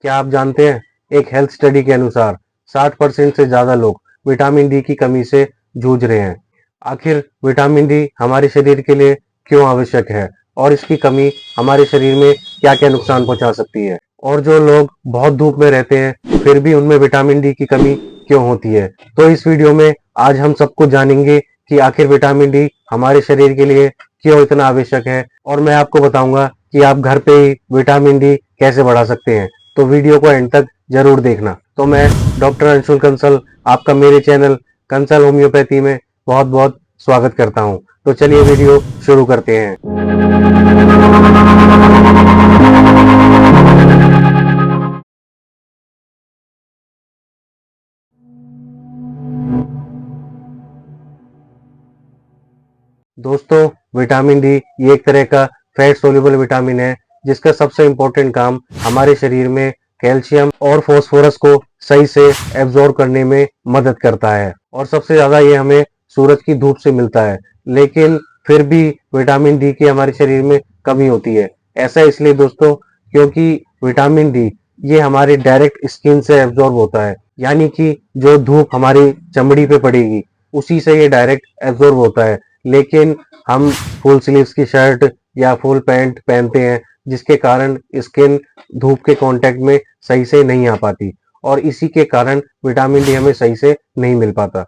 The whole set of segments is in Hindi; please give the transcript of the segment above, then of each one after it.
क्या आप जानते हैं, एक हेल्थ स्टडी के अनुसार 60% से ज्यादा लोग विटामिन डी की कमी से जूझ रहे हैं। आखिर विटामिन डी हमारे शरीर के लिए क्यों आवश्यक है और इसकी कमी हमारे शरीर में क्या क्या नुकसान पहुंचा सकती है, और जो लोग बहुत धूप में रहते हैं फिर भी उनमें विटामिन डी की कमी क्यों होती है। तो इस वीडियो में आज हम सब कुछ जानेंगे कि आखिर विटामिन डी हमारे शरीर के लिए क्यों इतना आवश्यक है, और मैं आपको बताऊंगा कि आप घर पे ही विटामिन डी कैसे बढ़ा सकते हैं। तो वीडियो को एंड तक जरूर देखना। तो मैं डॉक्टर अंशुल कंसल आपका मेरे चैनल कंसल होम्योपैथी में बहुत बहुत स्वागत करता हूं। तो चलिए वीडियो शुरू करते हैं। दोस्तों, विटामिन डी ये एक तरह का फैट सोल्यूबल विटामिन है जिसका सबसे इम्पोर्टेंट काम हमारे शरीर में कैल्शियम और फास्फोरस को सही से एब्जॉर्ब करने में मदद करता है, और सबसे ज्यादा ये हमें सूरज की धूप से मिलता है। लेकिन फिर भी विटामिन डी की हमारे शरीर में कमी होती है। ऐसा इसलिए दोस्तों, क्योंकि विटामिन डी ये हमारे डायरेक्ट स्किन से एब्जॉर्ब होता है, यानी कि जो धूप हमारी चमड़ी पे पड़ेगी उसी से ये डायरेक्ट एब्जॉर्ब होता है। लेकिन हम फुल स्लीव्स की शर्ट या फुल पैंट पहनते हैं जिसके कारण स्किन धूप के कांटेक्ट में सही से नहीं आ पाती, और इसी के कारण विटामिन डी हमें सही से नहीं मिल पाता।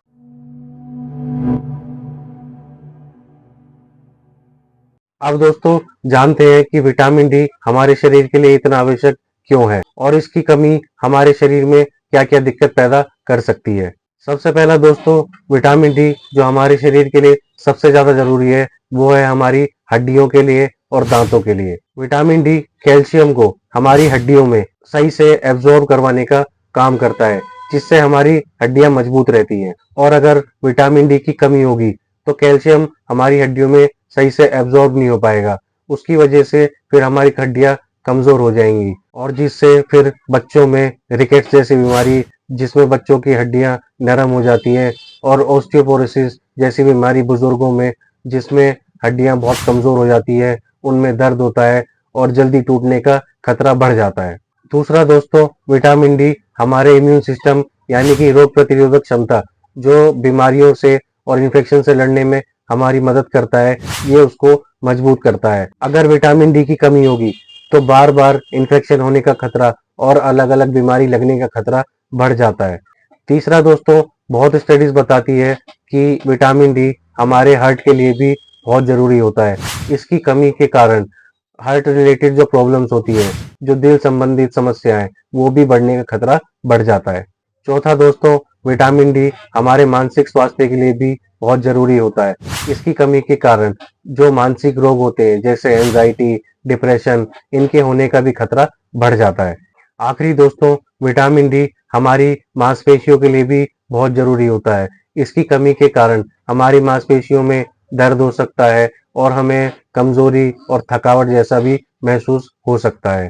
अब दोस्तों, जानते हैं कि विटामिन डी हमारे शरीर के लिए इतना आवश्यक क्यों है और इसकी कमी हमारे शरीर में क्या क्या दिक्कत पैदा कर सकती है। सबसे पहला दोस्तों, विटामिन डी जो हमारे शरीर के लिए सबसे ज्यादा जरूरी है वो है हमारी हड्डियों के लिए और दांतों के लिए। विटामिन डी कैल्शियम को हमारी हड्डियों में सही से एब्जॉर्ब करवाने का काम करता है, जिससे हमारी हड्डियां मजबूत रहती हैं। और अगर विटामिन डी की कमी होगी तो कैल्शियम हमारी हड्डियों में सही से एब्जॉर्ब नहीं हो पाएगा। उसकी वजह से फिर हमारी हड्डियां कमजोर हो जाएंगी, और जिससे फिर बच्चों में रिकेट्स जैसी बीमारी, जिसमें बच्चों की हड्डियां नरम हो जाती हैं, और ऑस्टियोपोरोसिस जैसी बीमारी बुजुर्गों में, जिसमें हड्डियां बहुत कमजोर हो जाती है, उनमें दर्द होता है और जल्दी टूटने का खतरा बढ़ जाता है। दूसरा दोस्तों, विटामिन डी हमारे इम्यून सिस्टम यानी कि रोग प्रतिरोधक क्षमता, जो बीमारियों से और इन्फेक्शन से लड़ने में हमारी मदद करता है, ये उसको मजबूत करता है। अगर विटामिन डी की कमी होगी तो बार बार इन्फेक्शन होने का खतरा और अलग अलग बीमारी लगने का खतरा बढ़ जाता है। तीसरा दोस्तों, बहुत स्टडीज बताती है कि विटामिन डी हमारे हार्ट के लिए भी बहुत जरूरी होता है। इसकी कमी के कारण हार्ट रिलेटेड जो प्रॉब्लम्स होती है, जो दिल संबंधित समस्याएं, वो भी बढ़ने का खतरा बढ़ जाता है। चौथा दोस्तों, विटामिन डी हमारे मानसिक स्वास्थ्य के लिए भी बहुत जरूरी होता है। इसकी कमी के कारण जो मानसिक रोग होते हैं जैसे एंजाइटी, डिप्रेशन, इनके होने का भी खतरा बढ़ जाता है। आखिरी दोस्तों, विटामिन डी हमारी मांसपेशियों के लिए भी बहुत जरूरी होता है। इसकी कमी के कारण हमारी मांसपेशियों में दर्द हो सकता है और हमें कमजोरी और थकावट जैसा भी महसूस हो सकता है।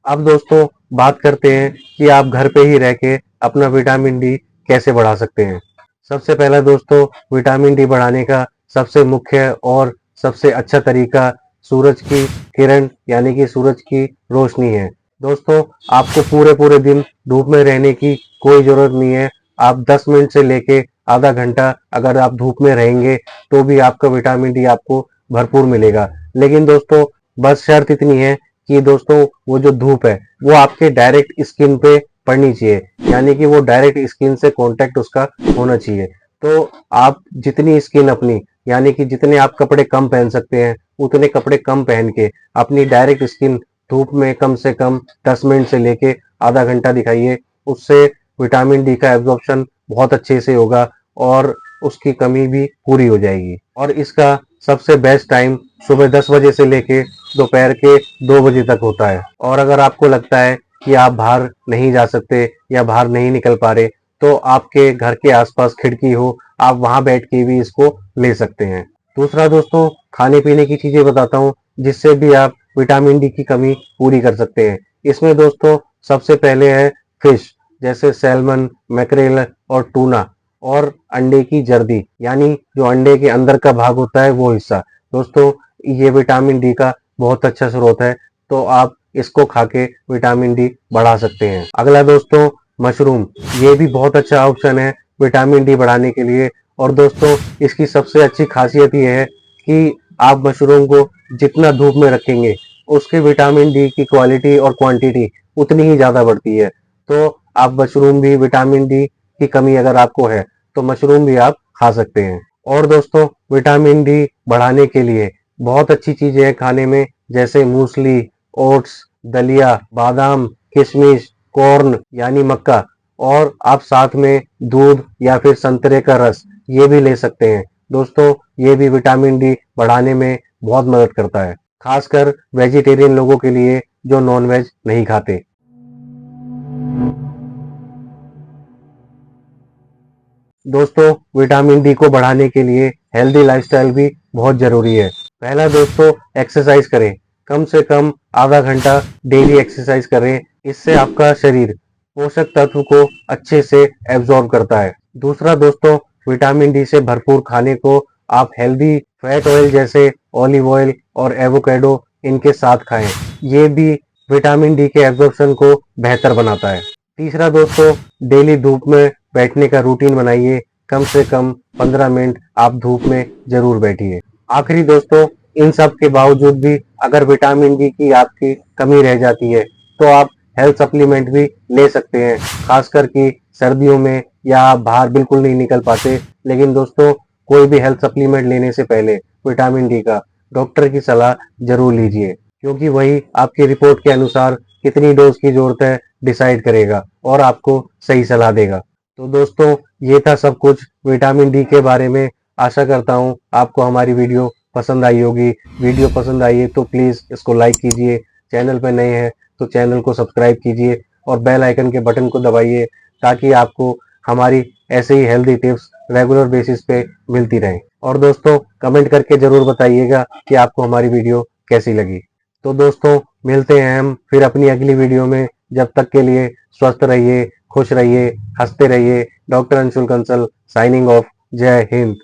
अब दोस्तों, बात करते हैं कि आप घर पे ही रह के अपना विटामिन डी कैसे बढ़ा सकते हैं। सबसे पहला दोस्तों, विटामिन डी बढ़ाने का सबसे मुख्य और सबसे अच्छा तरीका सूरज की किरण यानी कि सूरज की रोशनी है। दोस्तों, आपको पूरे पूरे दिन धूप में रहने की कोई जरूरत नहीं है। आप 10 मिनट से लेके आधा घंटा अगर आप धूप में रहेंगे तो भी आपका विटामिन डी आपको भरपूर मिलेगा। लेकिन दोस्तों, बस शर्त इतनी है कि दोस्तों, वो जो धूप है वो आपके डायरेक्ट स्किन पे पड़नी चाहिए, यानी कि वो डायरेक्ट स्किन से कांटेक्ट उसका होना चाहिए। तो आप जितनी स्किन अपनी, यानी कि जितने आप कपड़े कम पहन सकते हैं उतने कपड़े कम पहन के अपनी डायरेक्ट स्किन धूप में कम से कम 10 मिनट से लेके आधा घंटा दिखाइए। उससे विटामिन डी का एब्जॉर्प्शन बहुत अच्छे से होगा और उसकी कमी भी पूरी हो जाएगी। और इसका सबसे बेस्ट टाइम सुबह 10 बजे से लेके दोपहर के 2 बजे तक होता है। और अगर आपको लगता है कि आप बाहर नहीं जा सकते या बाहर नहीं निकल पा रहे, तो आपके घर के आसपास खिड़की हो, आप वहां बैठ के भी इसको ले सकते हैं। दूसरा दोस्तों, खाने पीने की चीजें बताता हूँ जिससे भी आप विटामिन डी की कमी पूरी कर सकते हैं। इसमें दोस्तों सबसे पहले है फिश, जैसे सैल्मन, मैकरेल और टूना, और अंडे की जर्दी, यानी जो अंडे के अंदर का भाग होता है वो हिस्सा। दोस्तों, ये विटामिन डी का बहुत अच्छा स्रोत है, तो आप इसको खा के विटामिन डी बढ़ा सकते हैं। अगला दोस्तों मशरूम, ये भी बहुत अच्छा ऑप्शन है विटामिन डी बढ़ाने के लिए। और दोस्तों इसकी सबसे अच्छी खासियत ये है कि आप मशरूम को जितना धूप में रखेंगे उसके विटामिन डी की क्वालिटी और क्वांटिटी उतनी ही ज्यादा बढ़ती है। तो आप मशरूम भी, विटामिन डी की कमी अगर आपको है तो मशरूम भी आप खा सकते हैं। और दोस्तों विटामिन डी बढ़ाने के लिए बहुत अच्छी चीजें हैं खाने में, जैसे मूसली, ओट्स, दलिया, बादाम, किशमिश, कॉर्न यानी मक्का, और आप साथ में दूध या फिर संतरे का रस ये भी ले सकते हैं। दोस्तों ये भी विटामिन डी बढ़ाने में बहुत मदद करता है, खासकर वेजिटेरियन लोगों के लिए जो नॉनवेज नहीं खाते। दोस्तों विटामिन डी को बढ़ाने के लिए हेल्दी लाइफस्टाइल भी बहुत जरूरी है। पहला दोस्तों एक्सरसाइज करें, कम से कम आधा घंटा डेली एक्सरसाइज करें। इससे आपका शरीर पोषक तत्व को अच्छे से एब्जॉर्ब करता है। दूसरा दोस्तों विटामिन डी से भरपूर खाने को आप हेल्दी फैट ऑयल जैसे ऑलिव ऑयल और एवोकेडो इनके साथ खाएं। ये भी विटामिन डी के एब्जॉर्प्शन को बेहतर बनाता है। तीसरा दोस्तों डेली धूप में बैठने का रूटीन बनाइए, कम से कम 15 मिनट आप धूप में जरूर बैठिए। आखिरी दोस्तों इन सब के बावजूद भी अगर विटामिन डी की आपकी कमी रह जाती है तो आप हेल्थ सप्लीमेंट भी ले सकते हैं, खासकर कि सर्दियों में या आप बाहर बिल्कुल नहीं निकल पाते। लेकिन दोस्तों कोई भी हेल्थ सप्लीमेंट लेने से पहले विटामिन डी का डॉक्टर की सलाह जरूर लीजिए, क्योंकि वही आपकी रिपोर्ट के अनुसार कितनी डोज की जरूरत है डिसाइड करेगा और आपको सही सलाह देगा। तो दोस्तों ये था सब कुछ विटामिन डी के बारे में। आशा करता हूँ आपको हमारी वीडियो पसंद आई होगी। वीडियो पसंद आई है तो प्लीज इसको लाइक कीजिए, चैनल पर नए हैं तो चैनल को सब्सक्राइब कीजिए और बेल आइकन के बटन को दबाइए, ताकि आपको हमारी ऐसे ही हेल्दी टिप्स रेगुलर बेसिस पे मिलती रहें। और दोस्तों कमेंट करके जरूर बताइएगा कि आपको हमारी वीडियो कैसी लगी। तो दोस्तों मिलते हैं हम फिर अपनी अगली वीडियो में। जब तक के लिए स्वस्थ रहिए, खुश रहिए, हंसते रहिए। Doctor Anshul Kansal signing off. जय हिंद।